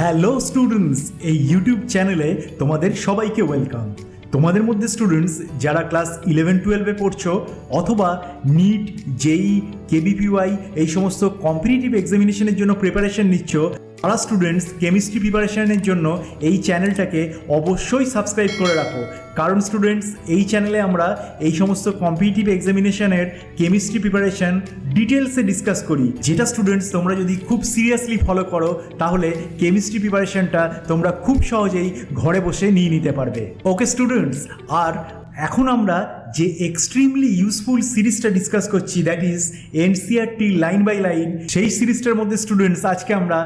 Hello students, এই YouTube চ্যানেলে তোমাদের সবাইকে ওয়েলকাম। তোমাদের মধ্যে স্টুডেন্টস যারা ক্লাস 11-12-এ পড়ছো অথবা নিট, জেই, কেবিপিওয়াই এই সমস্ত কম্পিটিটিভ এক্সামিনেশনের জন্য প্রিপারেশন নিচ্ছ, তারা স্টুডেন্টস কেমিস্ট্রি প্রিপারেশনের জন্য এই চ্যানেলটাকে অবশ্যই সাবস্ক্রাইব করে রাখো। কারণ স্টুডেন্টস এই চ্যানেলে আমরা এই সমস্ত কম্পিটিটিভ এক্সামিনেশনের কেমিস্ট্রি প্রিপারেশন ডিটেলসে ডিসকাস করি, যেটা স্টুডেন্টস তোমরা যদি খুব সিরিয়াসলি ফলো করো তাহলে কেমিস্ট্রি প্রিপারেশনটা তোমরা খুব সহজেই ঘরে বসে নিয়ে নিতে পারবে। ওকে স্টুডেন্টস, আর এখন আমরা যে এক্সট্রিমলি ইউজফুল সিরিজটা ডিসকাস করছি, that is NCERT line by line, সেই সিরিজটার মধ্যে স্টুডেন্টস আজকে আমরা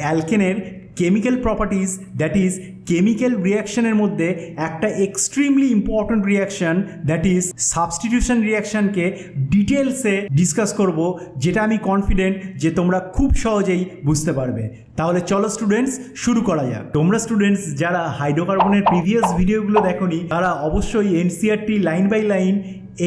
অ্যালকেনের chemical properties, that is chemical রিয়াকশনের মধ্যে একটা extremely important reaction, that is substitution রিয়াকশনকে ডিটেলসে ডিসকাস করব, যেটা আমি কনফিডেন্ট যে তোমরা খুব সহজেই বুঝতে পারবে। তাহলে চলো স্টুডেন্টস শুরু করা যাক। তোমরা স্টুডেন্টস যারা হাইড্রোকার্বনের প্রিভিয়াস ভিডিওগুলো দেখোনি তারা অবশ্যই এনসিইআরটি লাইন বাই লাইন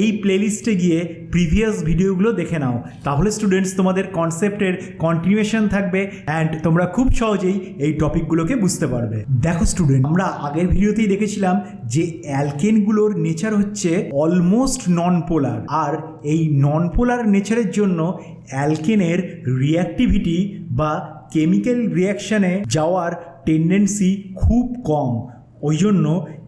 এই প্লেলিস্টে গিয়ে প্রিভিয়াস ভিডিওগুলো দেখে নাও, তাহলে স্টুডেন্টস তোমাদের কনসেপ্টের কন্টিনিউয়েশন থাকবে অ্যান্ড তোমরা খুব সহজেই এই টপিকগুলোকে বুঝতে পারবে। দেখো স্টুডেন্ট, আমরা আগের ভিডিওতেই দেখেছিলাম যে অ্যালকেনগুলোর নেচার হচ্ছে অলমোস্ট নন পোলার, আর এই নন পোলার নেচারের জন্য অ্যালকেনের রিঅ্যাক্টিভিটি বা কেমিক্যাল রিয়াকশানে যাওয়ার টেন্ডেন্সি খুব কম। ওই জন্য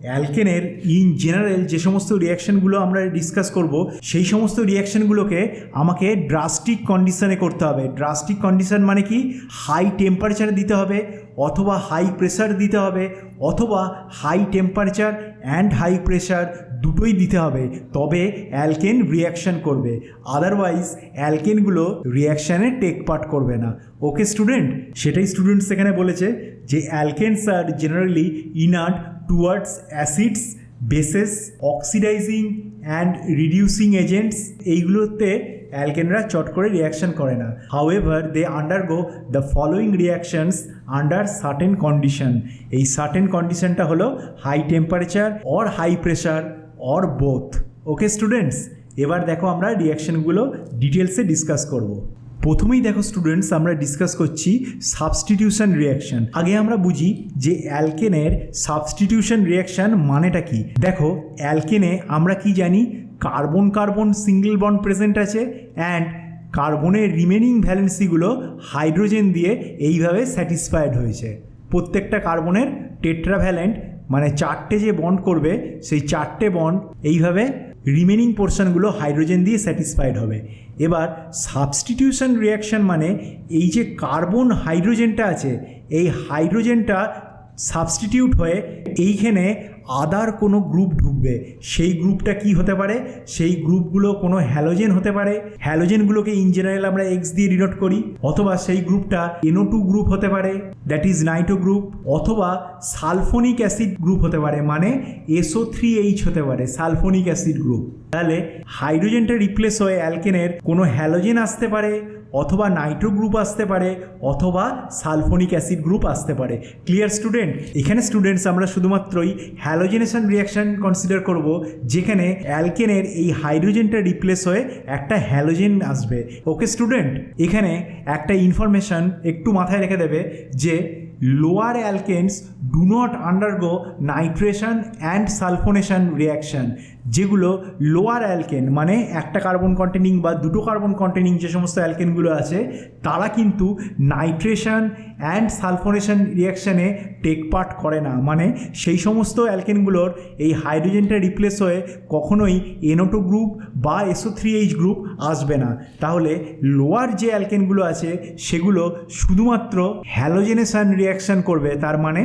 অ্যালকেনের ইন জেনারেল যে সমস্ত রিয়াকশানগুলো আমরা ডিসকাস করব, সেই সমস্ত রিয়াকশানগুলোকে আমাকে ড্রাস্টিক কন্ডিশনে করতে হবে। ড্রাস্টিক কন্ডিশন মানে কি? হাই টেম্পারেচার দিতে হবে, অথবা হাই প্রেশার দিতে হবে, অথবা high temperature and high pressure দুটোই দিতে হবে, তবে অ্যালকেন রিয়াকশান করবে। আদারওয়াইজ অ্যালকেনগুলো রিয়াকশানে টেক পার্ট করবে না। ওকে স্টুডেন্ট, সেটাই স্টুডেন্টস এখানে বলেছে যে alkanes are generally inert towards acids, bases, oxidising and reducing agents, এইগুলোতে অ্যালকেনরা চট করে রিয়াকশান করে না। However they undergo the following reactions under certain condition. এই সার্টেন কন্ডিশনটা হলো high temperature or high pressure or both. Okay students, এবার দেখো আমরা রিয়াকশানগুলো ডিটেলসে ডিসকাস করব। প্রথমেই দেখো স্টুডেন্টস, আমরা ডিসকাস করছি সাবস্টিটিউশন রিয়াকশান। আগে আমরা বুঝি যে অ্যালকেনের সাবস্টিটিউশন রিয়াকশান মানেটা কি। দেখো, অ্যালকেনে আমরা কি জানি? Carbon carbon single bond present আছে অ্যান্ড কার্বনের রিমেনিং ভ্যালেন্সিগুলো হাইড্রোজেন দিয়ে এইভাবে স্যাটিসফাইড হয়েছে। প্রত্যেকটা কার্বনের টেট্রাভ্যালেন্ট মানে চারটে যে বন্ড করবে, সেই চারটে বন্ড এইভাবে রিমেনিং পোর্শনগুলো হাইড্রোজেন দিয়ে স্যাটিসফাইড হবে। এবার সাবস্টিটিউশন রিয়াকশান মানে এই যে কার্বন হাইড্রোজেনটা আছে, এই হাইড্রোজেনটা সাবস্টিটিউট হয়ে এইখানে আদার কোনো গ্রুপ ঢুকবে। সেই গ্রুপটা কি হতে পারে? সেই গ্রুপগুলো কোনো হ্যালোজেন হতে পারে। হ্যালোজেনগুলোকে ইন জেনারেল আমরা এক্স দিয়ে ডিনোট করি। অথবা সেই গ্রুপটা NO2 গ্রুপ হতে পারে, দ্যাট ইজ নাইট্রো গ্রুপ, অথবা সালফোনিক অ্যাসিড গ্রুপ হতে পারে, মানে SO3H হতে পারে, সালফোনিক অ্যাসিড গ্রুপ। তাহলে হাইড্রোজেনটা রিপ্লেস হয়ে অ্যালকেনের কোনো হ্যালোজেন আসতে পারে, অথবা নাইট্রো গ্রুপ আসতে পারে, অথবা সালফোনিক অ্যাসিড গ্রুপ আসতে পারে। Clear student? এখানে স্টুডেন্টস আমরা শুধুমাত্রই হ্যালোজেনেশন রিয়াকশান কনসিডার করব, যেখানে অ্যালকেনের এই হাইড্রোজেনটা রিপ্লেস হয়ে একটা হ্যালোজেন আসবে। ওকে স্টুডেন্ট, এখানে একটা ইনফরমেশান একটু মাথায় রেখে দেবে যে lower alkanes do not undergo nitration and sulphonation reaction. যেগুলো লোয়ার অ্যালকেন মানে একটা কার্বন কন্টেনিং বা দুটো কার্বন কন্টেনিং যে সমস্ত অ্যালকেনগুলো আছে, তারা কিন্তু নাইট্রেশন অ্যান্ড সালফোনেশন রিয়াকশানে টেক পার্ট করে না। মানে সেই সমস্ত অ্যালকেনগুলোর এই হাইড্রোজেনটা রিপ্লেস হয়ে কখনোই NO2 গ্রুপ বা SO3H গ্রুপ আসবে না। তাহলে লোয়ার যে অ্যালকেনগুলো আছে সেগুলো শুধুমাত্র হ্যালোজেনেশন রিয়াকশান করবে। তার মানে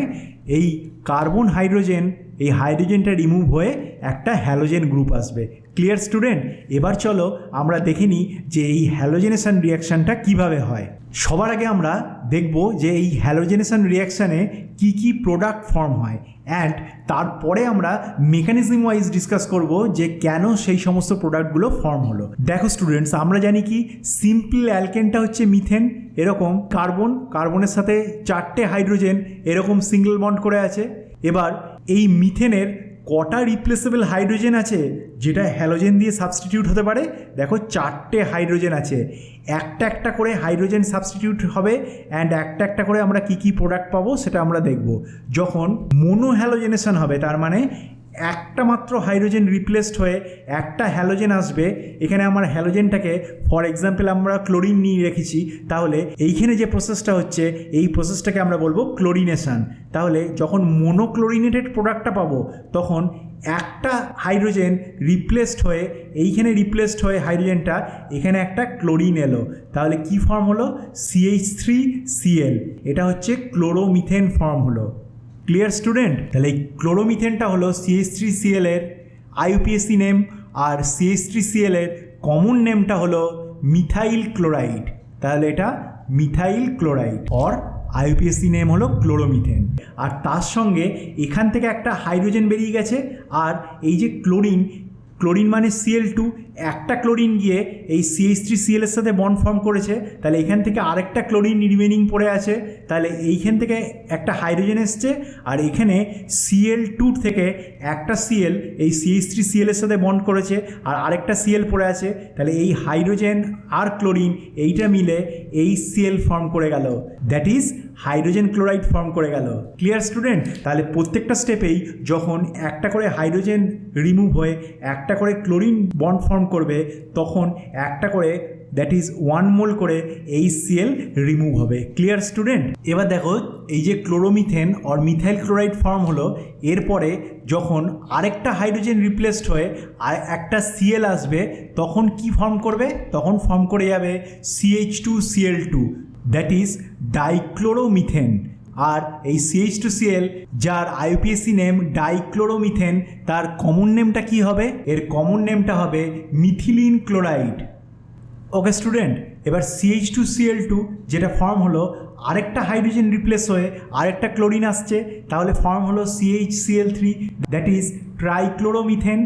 এই কার্বন হাইড্রোজেন, এই হাইড্রোজেনটা রিমুভ হয়ে একটা হ্যালোজেন গ্রুপ আসবে। Clear student? এবার চলো আমরা দেখে নিই যে এই হ্যালোজেনেশন রিয়াকশানটা কিভাবে হয়। সবার আগে আমরা দেখব যে এই হ্যালোজেনেশন রিয়াকশানে কি কি প্রোডাক্ট ফর্ম হয়, অ্যান্ড তারপরে আমরা মেকানিজম ওয়াইজ ডিসকাস করব যে কেন সেই সমস্ত প্রোডাক্টগুলো ফর্ম হলো। দেখো স্টুডেন্টস, আমরা জানি কি সিম্পল অ্যালকেনটা হচ্ছে মিথেন, এরকম কার্বনের সাথে চারটে হাইড্রোজেন এরকম সিঙ্গেল বন্ড করে আছে। এবার এই মিথেনের কটা রিপ্লেসেবল হাইড্রোজেন আছে যেটা হ্যালোজেন দিয়ে সাবস্টিটিউট হতে পারে? দেখো 4টে হাইড্রোজেন আছে। একটা একটা করে হাইড্রোজেন সাবস্টিটিউট হবে অ্যান্ড একটা একটা করে আমরা কি কি প্রোডাক্ট পাবো সেটা আমরা দেখব। যখন মোনোহ্যালোজেনেশন হবে, তার মানে একটা মাত্র হাইড্রোজেন রিপ্লেসড হয়ে একটা হ্যালোজেন আসবে। এখানে আমার হ্যালোজেনটাকে ফর এক্সাম্পল আমরা ক্লোরিন নিয়ে রেখেছি, তাহলে এইখানে যে প্রসেসটা হচ্ছে এই প্রসেসটাকে আমরা বলবো ক্লোরিনেশন। তাহলে যখন মোনোক্লোরিনেটেড প্রোডাক্টটা পাবো তখন একটা হাইড্রোজেন রিপ্লেসড হয়ে এইখানে রিপ্লেসড হয়ে হাইড্রোজেনটা এখানে একটা ক্লোরিন এলো, তাহলে কি ফর্ম হলো? CH3Cl। এটা হচ্ছে ক্লোরোমিথেন ফর্ম হলো। Clear student? তাহলে এই ক্লোরোমিথেনটা হলো CH3Cl এর IUPAC নেম, আর CH3Cl এর কমন নেমটা হলো মিথাইল ক্লোরাইড। তাহলে এটা methyl chloride or IUPAC name হলো ক্লোরোমিথেন। আর তার সঙ্গে এখান থেকে একটা হাইড্রোজেন বেরিয়ে গেছে, আর এই যে ক্লোরিন মানে Cl2, একটা ক্লোরিন গিয়ে এই CH3Cl এর সাথে বন্ড ফর্ম করেছে, তাহলে এখান থেকে আরেকটা ক্লোরিন রিমেনিং পড়ে আছে, তাহলে এইখান থেকে একটা হাইড্রোজেন এসছে, আর এখানে Cl2 থেকে একটা Cl এই CH3Cl এর সাথে বন্ড করেছে আর আরেকটা Cl পড়ে আছে, তাহলে এই হাইড্রোজেন আর ক্লোরিন এইটা মিলে এই Cl ফর্ম করে গেল, that is hydrogen chloride form করে গেল। Clear student? তাহলে প্রত্যেকটা স্টেপেই যখন একটা করে হাইড্রোজেন রিমুভ হয়ে একটা করে ক্লোরিন বন্ড ফর্ম করবে, তখন একটা করে দ্যাট ইজ 1 মোল করে এই Cl রিমুভ হবে। Clear student? এবার দেখো এই যে chloromethane or methyl chloride form হলো, এরপরে যখন আরেকটা হাইড্রোজেন রিপ্লেসড হয়ে আর একটা Cl আসবে তখন কি ফর্ম করবে? তখন ফর্ম করে যাবে CH2Cl2, দ্যাট ইজ ডাইক্লোরোমিথেন। আর এই CH2Cl যার IUPAC নেম ডাইক্লোরোমিথেন, তার কমন নেমটা কি হবে? এর কমন নেমটা হবে মিথিলিন ক্লোরাইড। ওকে স্টুডেন্ট, এবার CH2Cl2 যেটা ফর্ম হলো আরেকটা হাইড্রোজেন রিপ্লেস হয়ে আরেকটা ক্লোরিন আসছে, তাহলে ফর্ম হলো CHCl3, দ্যাট ইজ ট্রাইক্লোরোমিথেন।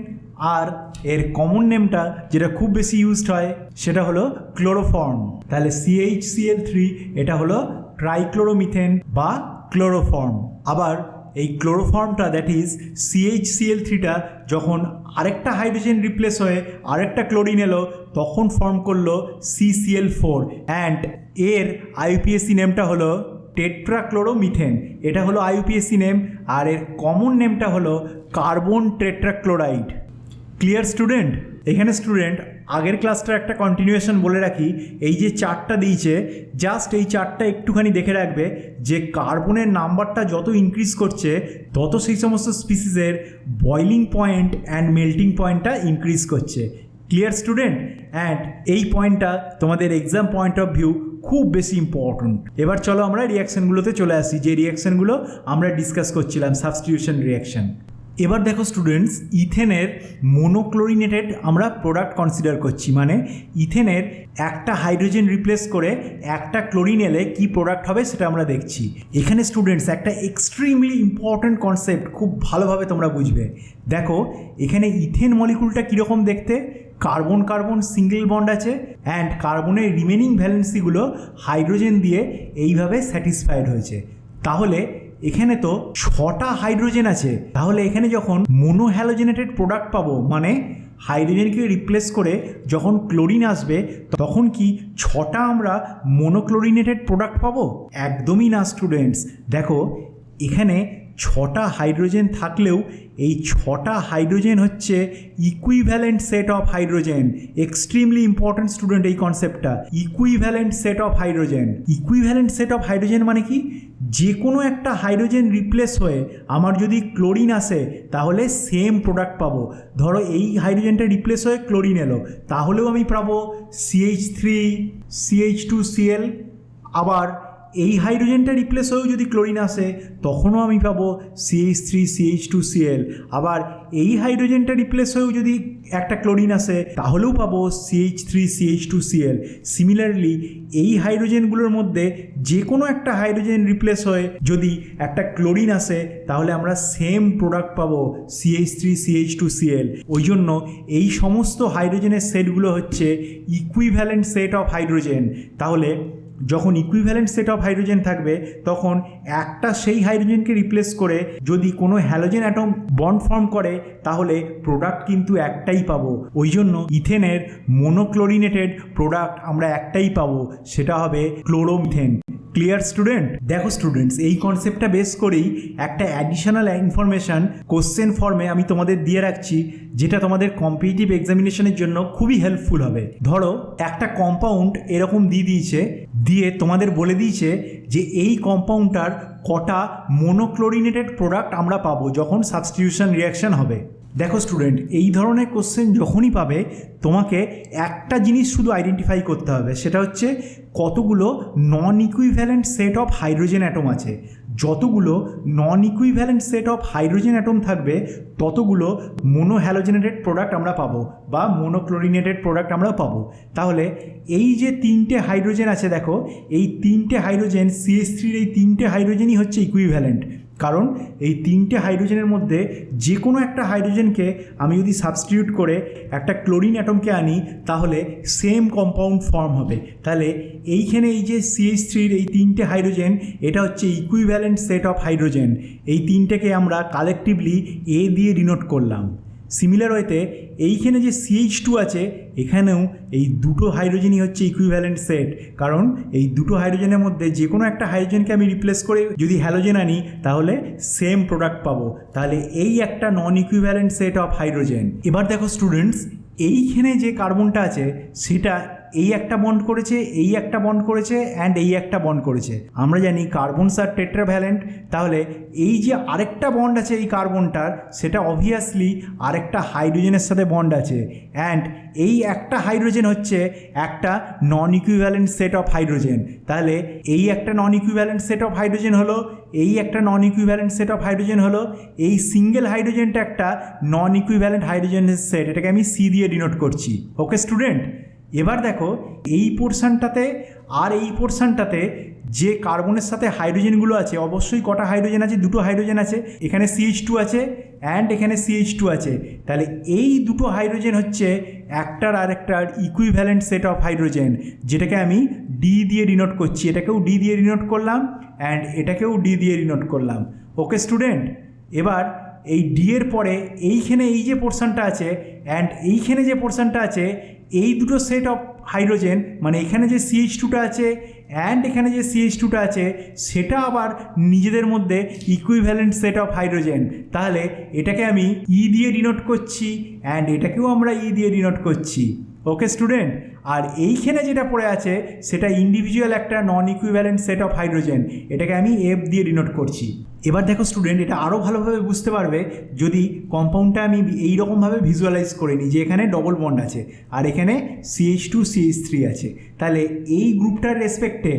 আর এর কমন নেমটা যেটা খুব বেশি ইউজড হয় সেটা হলো ক্লোরোফর্ম। তাহলে CHCl3 এটা হলো ট্রাইক্লোরোমিথেন বা ক্লোরোফর্ম। আবার এই ক্লোরোফর্মটা দ্যাট ইজ CHCl3টা যখন আরেকটা হাইড্রোজেন রিপ্লেস হয়ে আরেকটা ক্লোরিন এলো তখন ফর্ম করলো CCl4, অ্যান্ড এর IUPAC নেমটা হলো টেট্রাক্লোরোমিথেন। এটা হলো IUPAC নেম, আর এর কমন নেমটা হলো কার্বন টেট্রাক্লোরাইড। Clear student? এখানে স্টুডেন্ট আগের ক্লাসটার একটা কন্টিনিউয়েশন বলে রাখি, এই যে চার্টটা দিয়েছে জাস্ট এই চার্টটা একটুখানি দেখে রাখবে যে কার্বনের নাম্বারটা যত ইনক্রিজ করছে তত সেই সমস্ত স্পিসিসের বয়লিং পয়েন্ট অ্যান্ড মেল্টিং পয়েন্টটা ইনক্রিজ করছে। Clear student? অ্যান্ড এই পয়েন্টটা তোমাদের এক্সাম পয়েন্ট অফ ভিউ খুব বেশি ইম্পর্ট্যান্ট। এবার চলো আমরা রিয়াকশানগুলোতে চলে আসি, যে রিয়াকশানগুলো আমরা ডিসকাস করছিলাম, সাবস্টিটিউশন রিয়াকশান। এবার দেখো স্টুডেন্টস, ইথেনের মোনোক্লোরিনেটেড আমরা প্রোডাক্ট কনসিডার করছি, মানে ইথেনের একটা হাইড্রোজেন রিপ্লেস করে একটা ক্লোরিন এলে কী প্রোডাক্ট হবে সেটা আমরা দেখছি। এখানে স্টুডেন্টস একটা এক্সট্রিমলি ইম্পর্ট্যান্ট কনসেপ্ট খুব ভালোভাবে তোমরা বুঝবে। দেখো এখানে ইথেন মলিকুলটা কীরকম দেখতে, কার্বন কার্বন সিঙ্গেল বন্ড আছে, অ্যান্ড কার্বনের রিমেনিং ভ্যালেন্সিগুলো হাইড্রোজেন দিয়ে এইভাবে স্যাটিসফাইড হয়েছে। তাহলে এখানে তো 6টা হাইড্রোজেন আছে, তাহলে এখানে যখন মোনোহ্যালোজেনেটেড প্রোডাক্ট পাবো, মানে হাইড্রোজেনকে রিপ্লেস করে যখন ক্লোরিন আসবে তখন কি 6টা আমরা মোনোক্লোরিনেটেড প্রোডাক্ট পাবো? একদমই না স্টুডেন্টস। দেখো এখানে 6টা হাইড্রোজেন থাকলেও এই 6টা হাইড্রোজেন হচ্ছে equivalent set of hydrogen. Extremely important student এই কনসেপ্টটা, equivalent set of hydrogen. Equivalent set of hydrogen মানে কি? যে কোনো একটা হাইড্রোজেন রিপ্লেস হয়ে আমার যদি ক্লোরিন আসে তাহলে সেম প্রোডাক্ট পাবো। ধরো এই হাইড্রোজেনটা রিপ্লেস হয়ে ক্লোরিন এলো, তাহলেও আমি পাবো CH3 CH2Cl। আবার এই হাইড্রোজেনটা রিপ্লেস হয়েও যদি ক্লোরিন আসে তখনও আমি পাবো CH3 CH2Cl। আবার এই হাইড্রোজেনটা রিপ্লেস হয়েও যদি একটা ক্লোরিন আসে তাহলেও পাবো CH3 CH2Cl। সিমিলারলি এই হাইড্রোজেনগুলোর মধ্যে যে কোনো একটা হাইড্রোজেন রিপ্লেস হয়ে যদি একটা ক্লোরিন আসে তাহলে আমরা সেম প্রোডাক্ট পাবো CH3 CH2Cl। ওই জন্য এই সমস্ত হাইড্রোজেনের সেটগুলো হচ্ছে ইকুইভ্যালেন্ট সেট অফ হাইড্রোজেন। তাহলে যখন ইকুইভ্যালেন্ট সেট অফ হাইড্রোজেন থাকবে তখন একটা সেই হাইড্রোজেনকে রিপ্লেস করে যদি কোনো হ্যালোজেন অ্যাটম বন্ড ফর্ম করে তাহলে প্রোডাক্ট কিন্তু একটাই পাবো। ওই জন্য ইথেনের মোনোক্লোরিনেটেড প্রোডাক্ট আমরা একটাই পাবো, সেটা হবে ক্লোরোমিথেন। Clear student? দেখো স্টুডেন্টস, এই কনসেপ্টটা বেস করেই একটা অ্যাডিশনাল ইনফরমেশান কোশ্চেন ফর্মে আমি তোমাদের দিয়ে রাখছি, যেটা তোমাদের কম্পিটিটিভ এক্সামিনেশনের জন্য খুবই হেল্পফুল হবে। ধরো একটা কম্পাউন্ড এরকম দিয়ে তোমাদের বলে দিয়েছে যে এই কম্পাউন্ডটার কটা মোনোক্লোরিনেটেড প্রোডাক্ট আমরা পাবো যখন সাবস্টিটিউশন রিয়াকশন হবে। দেখো স্টুডেন্ট, এই ধরনের কোশ্চেন যখনই পাবে তোমাকে একটা জিনিস শুধু আইডেন্টিফাই করতে হবে, সেটা হচ্ছে কতগুলো non equivalent set of hydrogen atom আছে। যতগুলো non equivalent set of hydrogen atom থাকবে ততগুলো মোনোহ্যালোজেনেটেড প্রোডাক্ট আমরা পাবো বা মোনোক্লোরিনেটেড প্রোডাক্ট আমরা পাবো। তাহলে এই যে তিনটে হাইড্রোজেন আছে, দেখো এই তিনটে হাইড্রোজেন CH3-র এই তিনটে হাইড্রোজেনই হচ্ছে ইকুইভ্যালেন্ট, কারণ এই তিনটে হাইড্রোজেনের মধ্যে যে কোনো একটা হাইড্রোজেনকে আমি যদি সাবস্টিটিউট করে একটা ক্লোরিন অ্যাটমকে আনি তাহলে সেম কম্পাউন্ড ফর্ম হবে। তাহলে এইখানে এই যে CH3-র এই তিনটে হাইড্রোজেন, এটা হচ্ছে ইকুইভ্যালেন্ট সেট অফ হাইড্রোজেন। এই তিনটেকে আমরা কালেকটিভলি A দিয়ে ডিনোট করলাম। সিমিলার ওয়েতে এইখানে যে CH2 আছে, এখানেও এই দুটো হাইড্রোজেনই হচ্ছে ইকুইভ্যালেন্ট সেট, কারণ এই দুটো হাইড্রোজেনের মধ্যে যে কোনো একটা হাইড্রোজেনকে আমি রিপ্লেস করে যদি হ্যালোজেন আনি তাহলে সেম প্রোডাক্ট পাবো। তাহলে এই একটা নন ইকুইভ্যালেন্ট সেট অফ হাইড্রোজেন। এবার দেখো স্টুডেন্টস, এইখানে যে কার্বনটা আছে সেটা এই একটা বন্ড করেছে, এই একটা বন্ড করেছে অ্যান্ড এই একটা বন্ড করেছে। আমরা জানি কার্বনস আর টেট্রাভ্যালেন্ট, তাহলে এই যে আরেকটা বন্ড আছে এই কার্বনটার, সেটা অবভিয়াসলি আরেকটা হাইড্রোজেনের সাথে বন্ড আছে, অ্যান্ড এই একটা হাইড্রোজেন হচ্ছে একটা নন ইকুইভ্যালেন্ট সেট অফ হাইড্রোজেন। তাহলে এই একটা নন ইকুইভ্যালেন্ট সেট অফ হাইড্রোজেন হলো, এই একটা নন ইকুইভ্যালেন্ট সেট অফ হাইড্রোজেন হলো, এই সিঙ্গেল হাইড্রোজেনটা একটা নন ইকুইভ্যালেন্ট হাইড্রোজেনের সেট, এটাকে আমি C দিয়ে ডিনোট করছি। ওকে স্টুডেন্ট, এবার দেখো এই পোর্শনটাতে আর এই পোর্শনটাতে যে কার্বনের সাথে হাইড্রোজেনগুলো আছে, অবশ্যই কটা হাইড্রোজেন আছে? দুটো হাইড্রোজেন আছে। এখানে CH2 আছে অ্যান্ড এখানে CH2 আছে। তাহলে এই দুটো হাইড্রোজেন হচ্ছে একটার আরেকটার ইকুইভ্যালেন্ট সেট অফ হাইড্রোজেন, যেটাকে আমি D দিয়ে ডিনোট করছি। এটাকেও D দিয়ে ডিনোট করলাম অ্যান্ড এটাকেও D দিয়ে ডিনোট করলাম। ওকে স্টুডেন্ট, এবার এই D এর পরে এইখানে এই যে পোর্শনটা আছে অ্যান্ড এইখানে যে পোর্শনটা আছে, এই দুটো সেট অফ হাইড্রোজেন, মানে এখানে যে CH2টা আছে অ্যান্ড এখানে যে CH2টা আছে, সেটা আবার নিজেদের মধ্যে ইকুইভ্যালেন্ট সেট অফ হাইড্রোজেন। তাহলে এটাকে আমি E দিয়ে ডিনোট করছি অ্যান্ড এটাকেও আমরা E দিয়ে ডিনোট করছি। ওকে স্টুডেন্ট, আর এইখানে যেটা পড়ে আছে সেটা ইন্ডিভিজুয়াল একটা নন ইকুইভ্যালেন্ট সেট অফ হাইড্রোজেন, এটাকে আমি F দিয়ে ডিনোট করছি। এবার দেখো স্টুডেন্ট, এটা আরও ভালোভাবে বুঝতে পারবে যদি কম্পাউন্ডটা আমি এইরকমভাবে ভিজুয়ালাইজ করে নিই যে এখানে ডবল বন্ড আছে আর এখানে CH2 CH3 আছে। তাহলে এই গ্রুপটার রেসপেক্টে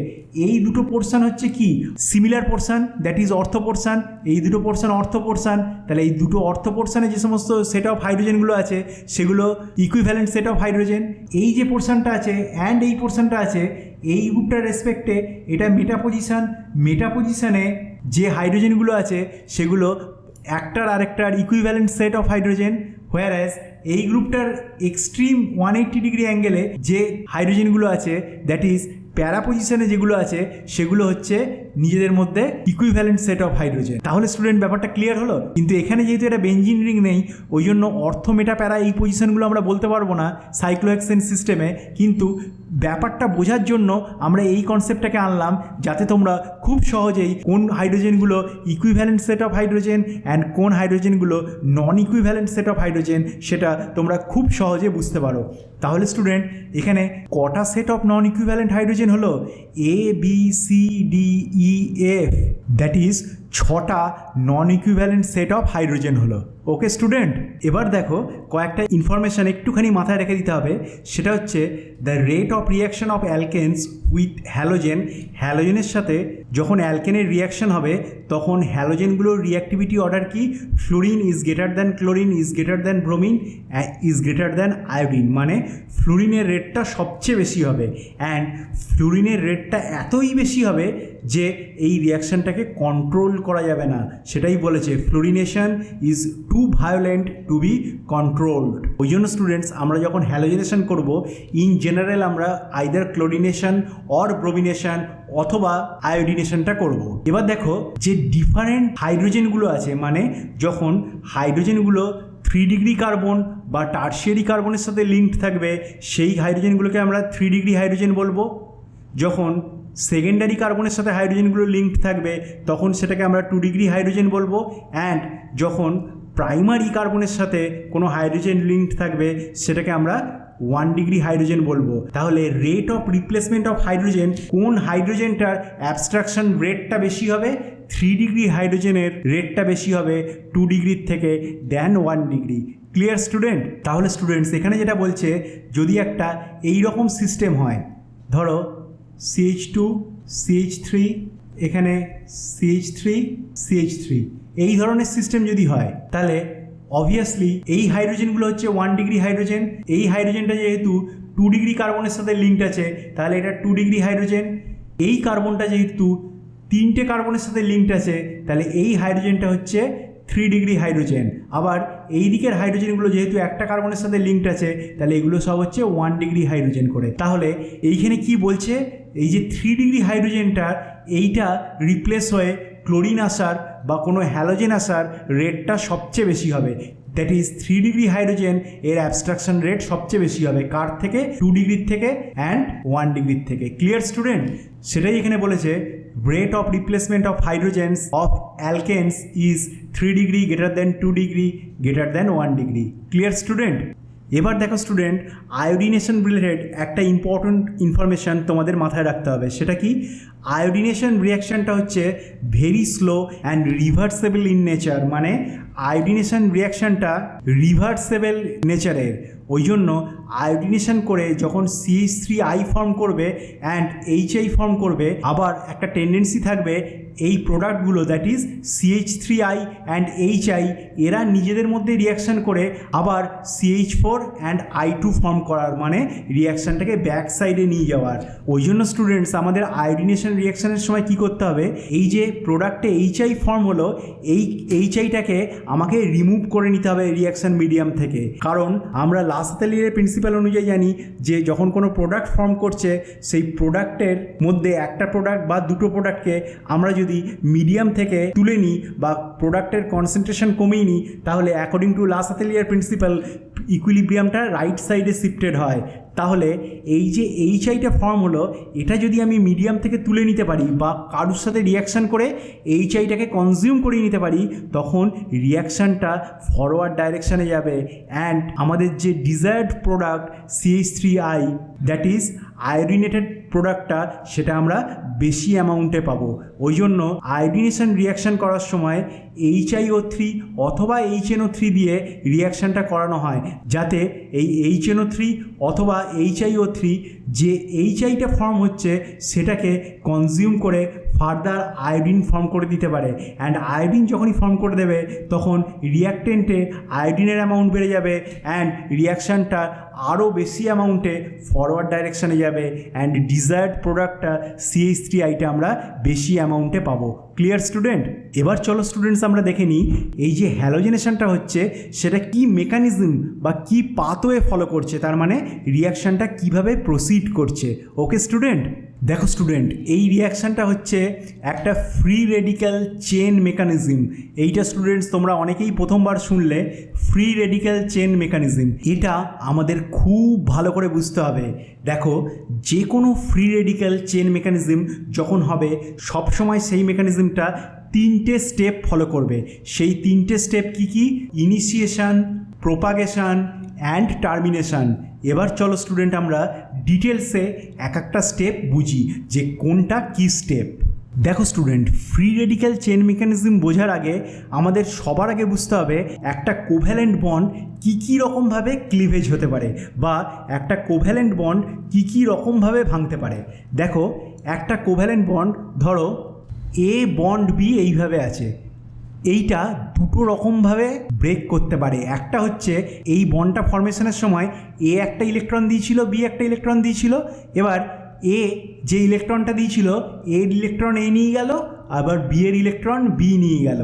এই দুটো পোর্শন হচ্ছে কি সিমিলার পোর্শন, দ্যাট ইজ অর্থ পোর্শন। এই দুটো পোর্শন অর্থ পোর্শন। তাহলে এই দুটো অর্থ পোর্শনে যে সমস্ত সেট অফ হাইড্রোজেনগুলো আছে সেগুলো ইকুইভ্যালেন্ট সেট অফ হাইড্রোজেন। এই যে পোর্শনটা আছে অ্যান্ড এই পোর্শনটা আছে, এই গ্রুপটার রেসপেক্টে এটা মেটা পজিশন। মেটা পজিশনে যে হাইড্রোজেনগুলো আছে সেগুলো একটার আরেকটার ইকুইভ্যালেন্ট সেট অফ হাইড্রোজেন, হোয়ারএজ এই গ্রুপটার এক্সট্রিম 180 ডিগ্রি অ্যাঙ্গেলে যে হাইড্রোজেনগুলো আছে, দ্যাট ইজ প্যারা পজিশনে যেগুলো আছে সেগুলো হচ্ছে নিজেদের মধ্যে ইকুইভ্যালেন্ট সেট অফ হাইড্রোজেন। তাহলে স্টুডেন্ট ব্যাপারটা ক্লিয়ার হলো? কিন্তু এখানে যেহেতু এটা বেঞ্জিন রিং নেই, ওই জন্য অর্থ মেটা প্যারা এই পজিশনগুলো আমরা বলতে পারবো না সাইক্লোহেক্সেন সিস্টেমে। কিন্তু ব্যাপারটা বোঝার জন্য আমরা এই কনসেপ্টটাকে আনলাম, যাতে তোমরা খুব সহজেই কোন হাইড্রোজেনগুলো equivalent set of hydrogen and কোন হাইড্রোজেনগুলো non equivalent set of hydrogen সেটা তোমরা খুব সহজে বুঝতে পারো। তাহলে স্টুডেন্ট, এখানে কটা set of non equivalent hydrogen হলো? A B C D E F, that is 6টা non equivalent set of hydrogen হলো। ওকে স্টুডেন্ট, এবার দেখো কয়েকটা ইনফরমেশান একটুখানি মাথায় রেখে দিতে হবে। সেটা হচ্ছে the rate of reaction of alkanes with halogen. হ্যালোজেনের সাথে যখন অ্যালকেনের রিয়াকশন হবে তখন হ্যালোজেনগুলোর রিঅ্যাক্টিভিটি অর্ডার কি? Fluorine is greater than chlorine, is greater than bromine, is greater than iodine. মানে ফ্লুরিনের রেটটা সবচেয়ে বেশি হবে, অ্যান্ড ফ্লুরিনের রেটটা এতই বেশি হবে যে এই রিয়াকশানটাকে কন্ট্রোল করা যাবে না, সেটাই বলেছে fluorination is too violent to be controlled. ওই জন্য স্টুডেন্টস আমরা যখন হ্যালোজেনেশন করব ইন জেনারেল আমরা আইদার ক্লোরিনেশন অর ব্রোমিনেশন অথবা আয়োডিনেশনটা করব। এবার দেখো যে ডিফারেন্ট হাইড্রোজেনগুলো আছে, মানে যখন হাইড্রোজেনগুলো 3 ডিগ্রি কার্বন বা টারশিয়ারি কার্বনের সাথে লিঙ্কড থাকবে সেই হাইড্রোজেনগুলোকে আমরা 3 ডিগ্রি হাইড্রোজেন বলবো। যখন সেকেন্ডারি কার্বনের সাথে হাইড্রোজেনগুলো লিঙ্কড থাকবে তখন সেটাকে আমরা 2 ডিগ্রি হাইড্রোজেন বলবো। অ্যান্ড যখন প্রাইমারি কার্বনের সাথে কোনো হাইড্রোজেন লিঙ্কড থাকবে সেটাকে আমরা 1 ডিগ্রি হাইড্রোজেন বলবো। তাহলে rate of replacement of hydrogen, কোন হাইড্রোজেনটার অ্যাবস্ট্রাকশন রেটটা বেশি হবে? 3 ডিগ্রি হাইড্রোজেনের রেটটা বেশি হবে 2 ডিগ্রির থেকে দেন 1 ডিগ্রি। Clear student? তাহলে স্টুডেন্টস এখানে যেটা বলছে, যদি একটা এই রকম সিস্টেম হয়, ধরো CH2 CH3 এখানে CH3 CH3 এই ধরনের সিস্টেম যদি হয়, তাহলে অবভিয়াসলি এই হাইড্রোজেনগুলো হচ্ছে 1 ডিগ্রি হাইড্রোজেন। এই হাইড্রোজেনটা যেহেতু 2 ডিগ্রি কার্বনের সাথে লিঙ্কড আছে তাহলে এটা 2 ডিগ্রি হাইড্রোজেন। এই কার্বনটা যেহেতু 3টে কার্বনের সাথে লিঙ্কড আছে তাহলে এই হাইড্রোজেনটা হচ্ছে 3 ডিগ্রি হাইড্রোজেন। আবার এই দিকের হাইড্রোজেনগুলো যেহেতু একটা কার্বনের সাথে লিঙ্কড আছে তাহলে এগুলো সব হচ্ছে 1 ডিগ্রি হাইড্রোজেন করে। তাহলে এইখানে কি বলছে, এই যে 3 ডিগ্রি হাইড্রোজেনটার এইটা রিপ্লেস হয়ে ক্লোরিন আসার বা কোনো হ্যালোজেন আসার রেটটা সবচেয়ে বেশি হবে। দ্যাট ইজ 3 ডিগ্রি হাইড্রোজেন এর অ্যাবস্ট্রাকশন রেট সবচেয়ে বেশি হবে কার থেকে? 2 ডিগ্রির থেকে অ্যান্ড 1 ডিগ্রির থেকে। Clear student? সেটাই এখানে বলেছে rate of replacement of hydrogens of alkanes is 3 degree greater than 2 degree greater than 1 degree. Clear student? এবার দেখো স্টুডেন্ট, আয়োডিনেশন রিলেটেড একটা ইম্পর্ট্যান্ট ইনফরমেশান তোমাদের মাথায় রাখতে হবে। সেটা কি? আয়োডিনেশন রিয়াকশানটা হচ্ছে very slow and reversible in nature, মানে আয়োডিনেশন রিয়াকশানটা রিভার্সেবল নেচারের। ওই জন্য আয়োডিনেশন করে যখন CH3I ফর্ম করবে অ্যান্ড HI ফর্ম করবে, আবার একটা টেন্ডেন্সি থাকবে এই প্রোডাক্টগুলো that is CH3I and HI এরা নিজেদের মধ্যে রিয়াকশান করে আবার CH4 অ্যান্ড I2 ফর্ম করার, মানে রিয়াকশানটাকে ব্যাক সাইডে নিয়ে যাওয়ার। ওই জন্য স্টুডেন্টস আমাদের আয়োডিনেশন রিয়াকশানের সময় কি করতে হবে, এই যে প্রোডাক্টে HI ফর্ম হলো এই HIটাকে আমাকে রিমুভ করে নিতে হবে রিয়াকশান মিডিয়াম থেকে। কারণ আমরা লাস্টেলিয়ের প্রিন্সিপাল অনুযায়ী জানি যে যখন কোনো প্রোডাক্ট ফর্ম করছে সেই প্রোডাক্টের মধ্যে একটা প্রোডাক্ট বা দুটো প্রোডাক্টকে আমরা যদি মিডিয়াম থেকে তুলে নিই বা প্রোডাক্টের কনসেন্ট্রেশন কমিয়ে নিই তাহলে অ্যাকর্ডিং টু লাস্টেলিয়ের প্রিন্সিপাল ইকুইলিব্রিয়ামটা রাইট সাইডে শিফটেড হয়। তাহলে এই যে HIটা ফর্ম হলো এটা যদি আমি মিডিয়াম থেকে তুলে নিতে পারি বা কারোর সাথে রিয়াকশান করে HIটাকে কনজিউম করিয়ে নিতে পারি তখন রিয়াকশানটা ফরওয়ার্ড ডাইরেকশানে যাবে অ্যান্ড আমাদের যে desired product CH3I that is আয়োডিনেটেড প্রোডাক্টটা সেটা আমরা বেশি অ্যামাউন্টে পাবো। ওই জন্য আয়োডিনেশন রিয়াকশান করার সময় HiO3 অথবা HNO3 দিয়ে রিয়াকশানটা করানো হয় যাতে এই HNO3 অথবা HiO3 যে HIটা ফর্ম হচ্ছে সেটাকে কনজিউম করে ফার্দার আয়োডিন ফর্ম করে দিতে পারে। অ্যান্ড আয়োডিন যখনই ফর্ম করে দেবে তখন রিয়াক্টেন্টে আয়োডিনের অ্যামাউন্ট বেড়ে যাবে অ্যান্ড রিয়াকশানটা আরও বেশি অ্যামাউন্টে ফরওয়ার্ড ডাইরেকশানে যাবে অ্যান্ড ডিজায়ার্ড প্রোডাক্টটা CH3Iটা আমরা বেশি অ্যামাউন্টে পাবো। Clear student? এবার চলো স্টুডেন্টস আমরা দেখে নিই এই যে হ্যালোজেনেশনটা হচ্ছে সেটা কি মেকানিজম বা কি পাথওয়ে ফলো করছে, তার মানে রিয়াকশানটা কিভাবে প্রসিড করছে। ওকে স্টুডেন্ট? দেখো স্টুডেন্ট, এই রিয়াকশানটা হচ্ছে একটা ফ্রি রেডিক্যাল চেন মেকানিজম। এইটা স্টুডেন্টস তোমরা অনেকেই প্রথমবার শুনলে, ফ্রি রেডিক্যাল চেন মেকানিজম। এটা আমাদের খুব ভালো করে বুঝতে হবে। দেখো যে কোনো ফ্রি রেডিক্যাল চেন মেকানিজম যখন হবে সবসময় সেই মেকানিজমটা 3টে স্টেপ ফলো করবে। সেই 3টে স্টেপ কি কি? Initiation, propagation and termination. এবার চলো স্টুডেন্ট আমরা ডিটেলসে এক একটা স্টেপ বুঝি যে কোনটা কি স্টেপ। দেখো student, free radical chain mechanism বোঝার আগে আমাদের সবার আগে বুঝতে হবে একটা কোভ্যালেন্ট বন্ড কী রকমভাবে ক্লিভেজ হতে পারে বা একটা কোভ্যালেন্ট বন্ড কী রকমভাবে ভাঙতে পারে। দেখো একটা কোভ্যালেন্ট বন্ড ধরো A বন্ড B এইভাবে আছে, এইটা দুটো রকমভাবে ব্রেক করতে পারে। একটা হচ্ছে এই বন্ডটা ফর্মেশনের সময় A একটা ইলেকট্রন দিয়েছিল, B একটা ইলেকট্রন দিয়েছিল, এবার এ যে ইলেকট্রনটা দিয়েছিল এর ইলেকট্রন এ নিয়ে গেল, আবার বি এর ইলেকট্রন বি নিয়ে গেল।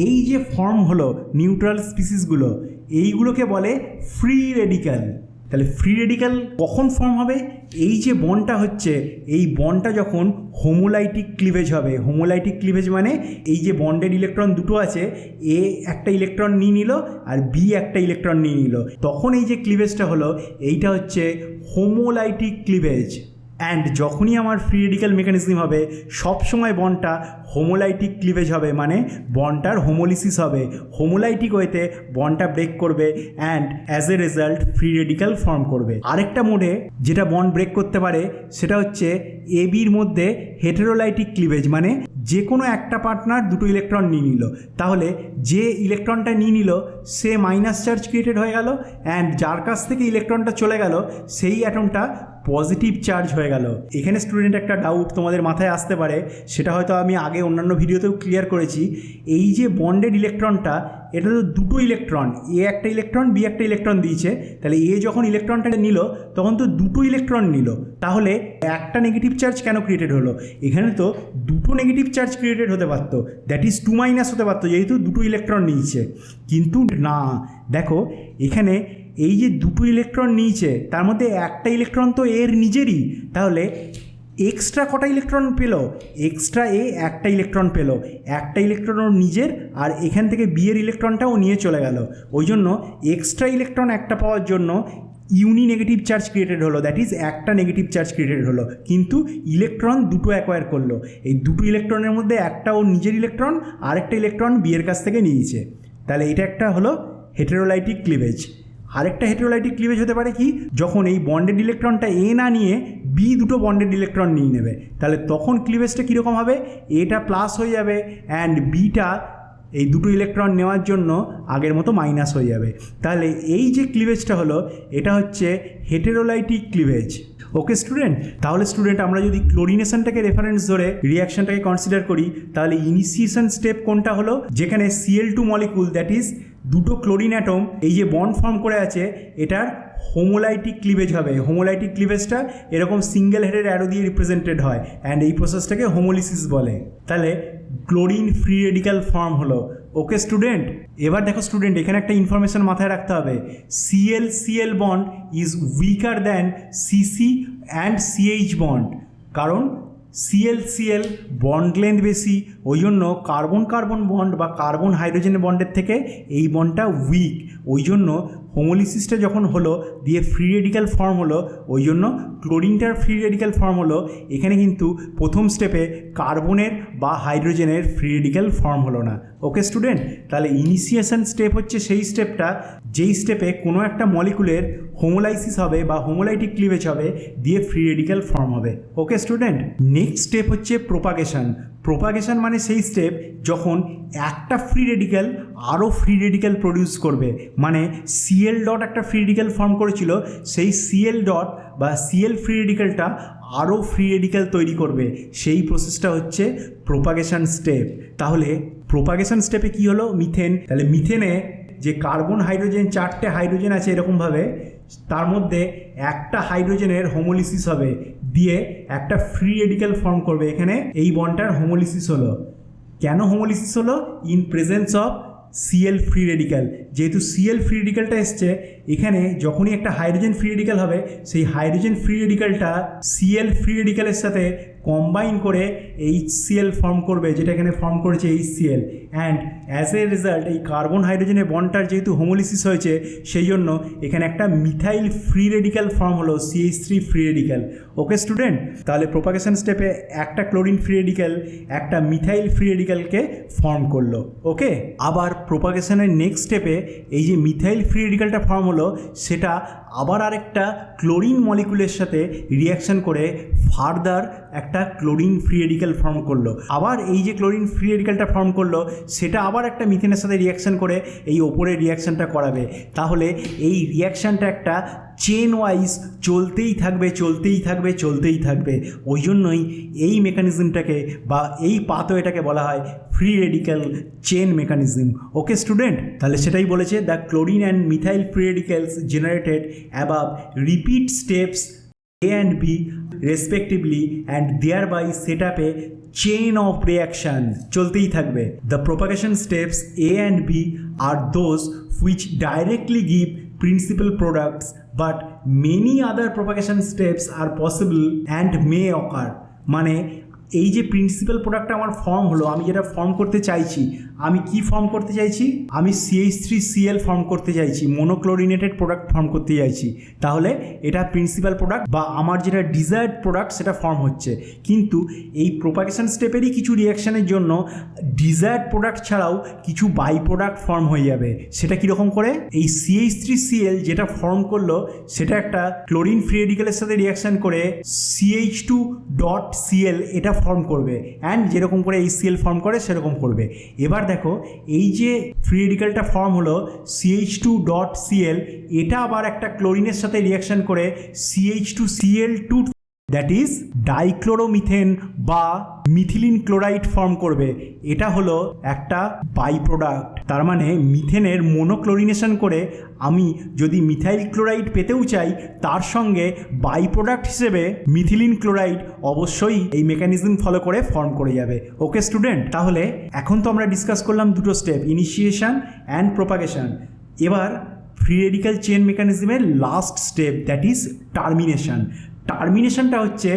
এই যে ফর্ম হলো নিউট্রাল স্পিসিসগুলো, এইগুলোকে বলে ফ্রি রেডিক্যাল। তাহলে ফ্রি রেডিক্যাল কখন ফর্ম হবে? এই যে বন্ডটা হচ্ছে, এই বন্ডটা যখন হোমোলাইটিক ক্লিভেজ হবে। হোমোলাইটিক ক্লিভেজ মানে এই যে বন্ডের ইলেকট্রন দুটো আছে, এ একটা ইলেকট্রন নিয়ে নিল আর বি একটা ইলেকট্রন নিয়ে নিল, তখন এই যে ক্লিভেজটা হলো এইটা হচ্ছে হোমোলাইটিক ক্লিভেজ। অ্যান্ড যখনই আমার ফ্রি রেডিক্যাল মেকানিজম হবে সবসময় বন্ডটা হোমোলাইটিক ক্লিভেজ হবে, মানে বন্ডটার হোমোলিসিস হবে, হোমোলাইটিক ওয়েতে বন্ডটা ব্রেক করবে and as a result free radical form করবে। আরেকটা মোডে যেটা বন্ড ব্রেক করতে পারে সেটা হচ্ছে এ বির মধ্যে হেটেরোলাইটিক ক্লিভেজ, মানে যে কোনো একটা পার্টনার দুটো ইলেকট্রন নিয়ে নিল, তাহলে যে ইলেকট্রনটা নিয়ে নিল সে মাইনাস চার্জ ক্রিয়েটেড হয়ে গেল অ্যান্ড যার কাছ থেকে ইলেকট্রনটা চলে গেল সেই অ্যাটমটা পজিটিভ চার্জ হয়ে গেল। এখানে স্টুডেন্ট একটা ডাউট তোমাদের মাথায় আসতে পারে, সেটা হয়তো আমি আগে অন্যান্য ভিডিওতেও ক্লিয়ার করেছি। এই যে বন্ডেড ইলেকট্রনটা, এটা তো দুটো ইলেকট্রন, এ একটা ইলেকট্রন বি একটা ইলেকট্রন দিয়েছে, তাহলে এ যখন ইলেকট্রনটা নিল তখন তো দুটো ইলেকট্রন নিল, তাহলে একটা নেগেটিভ চার্জ কেন ক্রিয়েটেড হলো? এখানে তো দুটো নেগেটিভ চার্জ ক্রিয়েটেড হতে পারতো, দ্যাট ইজ 2- হতে পারতো, যেহেতু দুটো ইলেকট্রন নিয়েছে। কিন্তু না, দেখো এখানে এই যে দুটো ইলেকট্রন নিয়েছে তার মধ্যে একটা ইলেকট্রন তো এর নিজেরই, তাহলে এক্সট্রা কটা ইলেকট্রন পেল? এক্সট্রা এ একটা ইলেকট্রন পেল, একটা ইলেকট্রন ওর নিজের, আর এখান থেকে বি এর ইলেকট্রনটাও নিয়ে চলে গেল। ওই জন্য এক্সট্রা ইলেকট্রন একটা পাওয়ার জন্য ইউনি নেগেটিভ চার্জ ক্রিয়েটেড হলো, দ্যাট ইজ একটা নেগেটিভ চার্জ ক্রিয়েটেড হলো, কিন্তু ইলেকট্রন দুটো অ্যাকোয়ার করলো। এই দুটো ইলেকট্রনের মধ্যে একটা ওর নিজের ইলেকট্রন, আরেকটা ইলেকট্রন বি এর কাছ থেকে নিয়েছে, তাহলে এটা একটা হলো হেটেরোলাইটিক ক্লিভেজ। আরেকটা হেটেরোলাইটিক ক্লিভেজ হতে পারে কি, যখন এই বন্ডেড ইলেকট্রনটা এ না নিয়ে বি দুটো বন্ডেড ইলেকট্রন নিয়ে নেবে, তাহলে তখন ক্লিভেজটা কীরকম হবে? এটা প্লাস হয়ে যাবে অ্যান্ড বিটা এই দুটো ইলেকট্রন নেওয়ার জন্য আগের মতো মাইনাস হয়ে যাবে। তাহলে এই যে ক্লিভেজটা হলো এটা হচ্ছে হেটেরোলাইটিক ক্লিভেজ। ওকে স্টুডেন্ট, তাহলে স্টুডেন্ট আমরা যদি ক্লোরিনেশনটাকে রেফারেন্স ধরে রিয়াকশনটাকে কনসিডার করি, তাহলে ইনিশিয়েশন স্টেপ কোনটা হলো? যেখানে Cl2 মলিকুল, দ্যাট ইজ দুটো ক্লোরিন অ্যাটম এই যে বন্ড ফর্ম করে আছে, এটার হোমোলাইটিক ক্লিভেজ হবে। হোমোলাইটিক ক্লিভেজটা এরকম সিঙ্গেল হেডের অ্যারো দিয়ে রিপ্রেজেন্টেড হয় অ্যান্ড এই প্রসেসটাকে হোমোলিসিস বলে। তাহলে ক্লোরিন ফ্রি রেডিক্যাল ফর্ম হলো। ওকে স্টুডেন্ট, এবার দেখো স্টুডেন্ট এখানে একটা ইনফরমেশন মাথায় রাখতে হবে, Cl-Cl bond is weaker than Cc and CH bond, কারণ Cl-Cl বন্ড লেন্থ বেশি, ওই জন্য কার্বন কার্বন বন্ড বা কার্বন হাইড্রোজেন বন্ডের থেকে এই বন্ডটা উইক। ওই জন্য হোমোলিসিসটা যখন হলো দিয়ে ফ্রি রেডিক্যাল ফর্ম হলো, ওই জন্য ক্লোরিনটার ফ্রি রেডিক্যাল ফর্ম হলো। এখানে কিন্তু প্রথম স্টেপে কার্বনের বা হাইড্রোজেনের ফ্রি রেডিক্যাল ফর্ম হলো না। ওকে স্টুডেন্ট, তাহলে ইনিশিয়েশন স্টেপ হচ্ছে সেই স্টেপটা যেই স্টেপে কোনো একটা মলিকুলের হোমোলাইসিস হবে বা হোমোলাইটিক ক্লিভেজ হবে দিয়ে ফ্রি রেডিক্যাল ফর্ম হবে। ওকে স্টুডেন্ট, নেক্সট স্টেপ হচ্ছে প্রোপাগেশন। প্রোপাগেশন মানে সেই স্টেপ যখন একটা ফ্রি রেডিক্যাল আরও ফ্রি রেডিক্যাল প্রডিউস করবে, মানে Cl ডট একটা ফ্রি রেডিক্যাল ফর্ম করেছিল, সেই Cl ডট বা Cl ফ্রি রেডিক্যালটা আরও ফ্রি রেডিক্যাল তৈরি করবে, সেই প্রসেসটা হচ্ছে প্রোপাগেশন স্টেপ। তাহলে প্রোপাগেশন স্টেপে কী হলো? মিথেন। তাহলে মিথেনে যে কার্বন হাইড্রোজেন চারটে হাইড্রোজেন আছে এরকমভাবে, তার মধ্যে একটা হাইড্রোজেনের হোমোলিসিস হবে দিয়ে একটা ফ্রি রেডিক্যাল ফর্ম করবে। এখানে এই বন্ডটার হোমোলিসিস হলো। কেন হোমোলিসিস হলো? In presence of Cl free radical. যেহেতু Cl ফ্রি রেডিক্যালটা এসছে, এখানে যখনই একটা হাইড্রোজেন ফ্রি রেডিক্যাল হবে সেই হাইড্রোজেন ফ্রি রেডিক্যালটা Cl ফ্রি রেডিক্যালের সাথে কম্বাইন করে HCl ফর্ম করবে, যেটা এখানে ফর্ম করেছে HCl, and as a result এই কার্বন হাইড্রোজেনের বন্ডটার যেহেতু হোমোলিসিস হয়েছে সেই জন্য এখানে একটা মিথাইল ফ্রি রেডিক্যাল ফর্ম হলো, CH3 ফ্রি রেডিক্যাল। ওকে স্টুডেন্ট, তাহলে প্রোপাগেশন স্টেপে একটা ক্লোরিন ফ্রি রেডিক্যাল একটা মিথাইল ফ্রি রেডিক্যালকে ফর্ম করলো। ওকে, আবার প্রোপাগেশনের নেক্সট স্টেপে এই যে মিথাইল ফ্রি রেডিক্যালটা ফর্ম হলো সেটা আবার আরেকটা ক্লোরিন মলিকুলের সাথে রিয়াকশন করে ফার্দার একটা ক্লোরিন ফ্রি রেডিক্যাল ফর্ম করলো। আবার এই যে ক্লোরিন ফ্রি রেডিক্যালটা ফর্ম করলো সেটা আবার একটা মিথেনের সাথে রিয়াকশন করে এই ওপরের রিয়াকশানটা করাবে। তাহলে এই রিয়াকশানটা একটা চেন ওয়াইজ চলতেই থাকবে চলতেই থাকবে চলতেই থাকবে। ওই জন্যই এই মেকানিজমটাকে বা এই পাথওয়েটাকে বলা হয় free radical chain mechanism. Okay student, তাহলে সেটাই বলেছে, the chlorine and methyl free radicals generated above repeat steps A and B respectively and thereby set up a chain of reaction চলতেই থাকবে। The propagation steps A and B are those which directly give principal products, but many other propagation steps are possible and may occur। মানে এই যে principal প্রোডাক্টটা আমার form হলো, আমি যেটা ফর্ম করতে চাইছি, আমি কি ফর্ম করতে চাইছি? আমি CH3Cl ফর্ম করতে চাইছি, মনোক্লোরিনেটেড প্রোডাক্ট ফর্ম করতে চাইছি। তাহলে এটা প্রিন্সিপাল প্রোডাক্ট বা আমার যেটা ডিজায়ার্ড প্রোডাক্ট সেটা ফর্ম হচ্ছে। কিন্তু এই প্রোপাগেশন স্টেপেরই কিছু রিয়াকশানের জন্য ডিজায়ার্ড প্রোডাক্ট ছাড়াও কিছু বাই প্রোডাক্ট ফর্ম হয়ে যাবে। সেটা কীরকম করে? এই CH3Cl যেটা ফর্ম করলো সেটা একটা ক্লোরিন ফ্রি রেডিক্যালের সাথে রিয়াকশান করে CH2.Cl এটা ফর্ম করবে, অ্যান্ড যেরকম করে এই Cl ফর্ম করে সেরকম করবে। এবার দেখো এই যে ফ্রি রেডিক্যালটা ফর্ম হলো CH2.Cl, এটা আবার একটা ক্লোরিনের সাথে রিয়াকশান করে CH2Cl2 দ্যাট ইজ ডাইক্লোরোমিথেন বা মিথিলিন ক্লোরাইড ফর্ম করবে। এটা হলো একটা বাই প্রোডাক্ট। তার মানে মিথেনের মনোক্লোরিনেশন করে আমি যদি মিথাইল ক্লোরাইড পেতেও চাই, তার সঙ্গে বাই প্রোডাক্ট হিসেবে মিথিলিন ক্লোরাইড অবশ্যই এই মেকানিজম ফলো করে ফর্ম করে যাবে। ওকে স্টুডেন্ট, তাহলে এখন তো আমরা ডিসকাস করলাম দুটো স্টেপ, ইনিশিয়েশন অ্যান্ড প্রোপাগেশন। এবার ফ্রি রেডিক্যাল চেইন মেকানিজমের last step that is termination. টার্মিনেশনটা হচ্ছে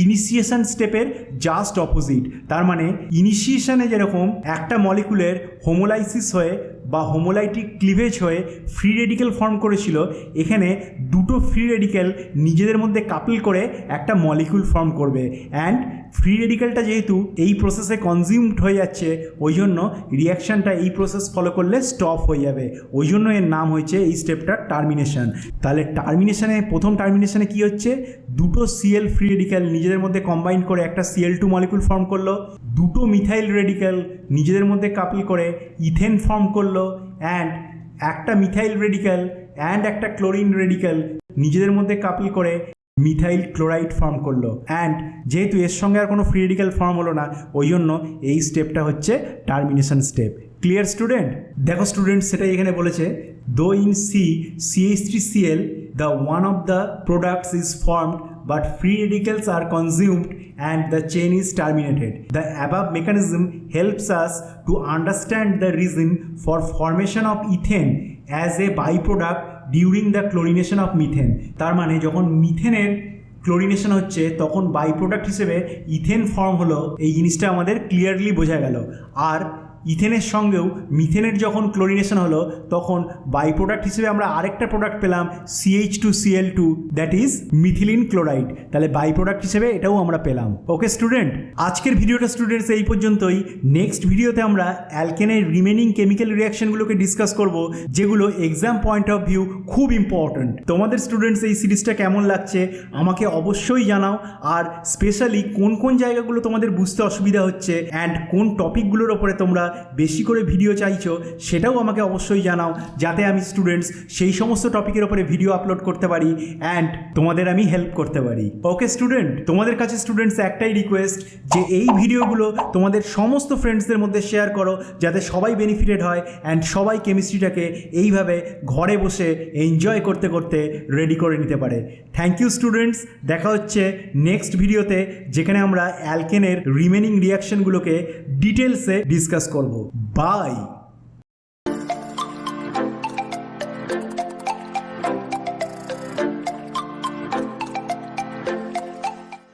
ইনিশিয়েশন স্টেপের জাস্ট অপোজিট। তার মানে ইনিশিয়েশনে যেরকম একটা মলিকুলের হোমোলাইসিস হয়ে বা হোমোলাইটিক ক্লিভেজ হয়ে ফ্রি রেডিক্যাল ফর্ম করেছিল, এখানে দুটো ফ্রি রেডিক্যাল নিজেদের মধ্যে কাপল করে একটা মলিকুল ফর্ম করবে। অ্যান্ড ফ্রি রেডিক্যালটা যেহেতু এই প্রসেসে কনজিউমড হয়ে যাচ্ছে, ওই জন্য রিয়াকশানটা এই প্রসেস ফলো করলে স্টপ হয়ে যাবে। ওই জন্য এর নাম হয়েছে এই স্টেপটার টার্মিনেশন। তাহলে টার্মিনেশনে প্রথম টার্মিনেশনে কী হচ্ছে? দুটো Cl ফ্রি রেডিক্যাল নিজেদের মধ্যে কম্বাইন করে একটা Cl2 মলিকুল ফর্ম করলো, দুটো মিথাইল রেডিক্যাল নিজেদের মধ্যে কাপল করে ইথেন ফর্ম করলো, অ্যান্ড একটা মিথাইল রেডিক্যাল অ্যান্ড একটা ক্লোরিন রেডিক্যাল নিজেদের মধ্যে কাপল করে মিথাইল ক্লোরাইড ফর্ম করলো। অ্যান্ড যেহেতু এর সঙ্গে আর কোনো ফ্রি রেডিক্যাল ফর্ম হলো না, ওই জন্য এই স্টেপটা হচ্ছে টার্মিনেশন স্টেপ। Clear student? দেখো স্টুডেন্ট, সেটাই এখানে বলেছে, দো in CH3Cl the one of the products is formed but free radicals are consumed and the chain is terminated. The above mechanism helps us to understand the reason for formation of ethane as a byproduct during the chlorination of methane. তার মানে যখন মিথেনের chlorination হচ্ছে তখন by product হিসেবে ethane form হলো, এই জিনিসটা আমাদের ক্লিয়ারলি বোঝা গেল। আর ইথেনের সঙ্গেও মিথেনের যখন ক্লোরিনেশন হলো তখন বাই প্রোডাক্ট হিসেবে আমরা আরেকটা প্রোডাক্ট পেলাম CH2Cl2 that is methylene chloride. তাহলে বাই প্রোডাক্ট হিসেবে এটাও আমরা পেলাম। ওকে স্টুডেন্ট, আজকের ভিডিওটা স্টুডেন্টস এই পর্যন্তই। নেক্সট ভিডিওতে আমরা অ্যালকেনের রিমেনিং কেমিক্যাল রিয়াকশনগুলোকে ডিসকাস করব, যেগুলো এক্সাম পয়েন্ট অফ ভিউ খুব ইম্পর্ট্যান্ট। তোমাদের স্টুডেন্টস এই সিরিজটা কেমন লাগছে আমাকে অবশ্যই জানাও, আর স্পেশালি কোন কোন জায়গাগুলো তোমাদের বুঝতে অসুবিধা হচ্ছে অ্যান্ড কোন টপিকগুলোর ওপরে তোমরা বেশি করে ভিডিও চাইছো সেটাও আমাকে অবশ্যই জানাও, যাতে আমি স্টুডেন্টস সেই সমস্ত টপিকের ওপরে ভিডিও আপলোড করতে পারি অ্যান্ড তোমাদের আমি হেল্প করতে পারি। ওকে স্টুডেন্ট, তোমাদের কাছে স্টুডেন্টস একটাই রিকোয়েস্ট যে এই ভিডিওগুলো তোমাদের সমস্ত ফ্রেন্ডসদের মধ্যে শেয়ার করো, যাতে সবাই বেনিফিটেড হয় অ্যান্ড সবাই কেমিস্ট্রিটাকে এইভাবে ঘরে বসে এনজয় করতে করতে রেডি করে নিতে পারে। থ্যাংক ইউ স্টুডেন্টস, দেখা হচ্ছে নেক্সট ভিডিওতে, যেখানে আমরা অ্যালকেনের রিমেনিং রিয়াকশনগুলোকে ডিটেলসে ডিসকাস করব। বাই।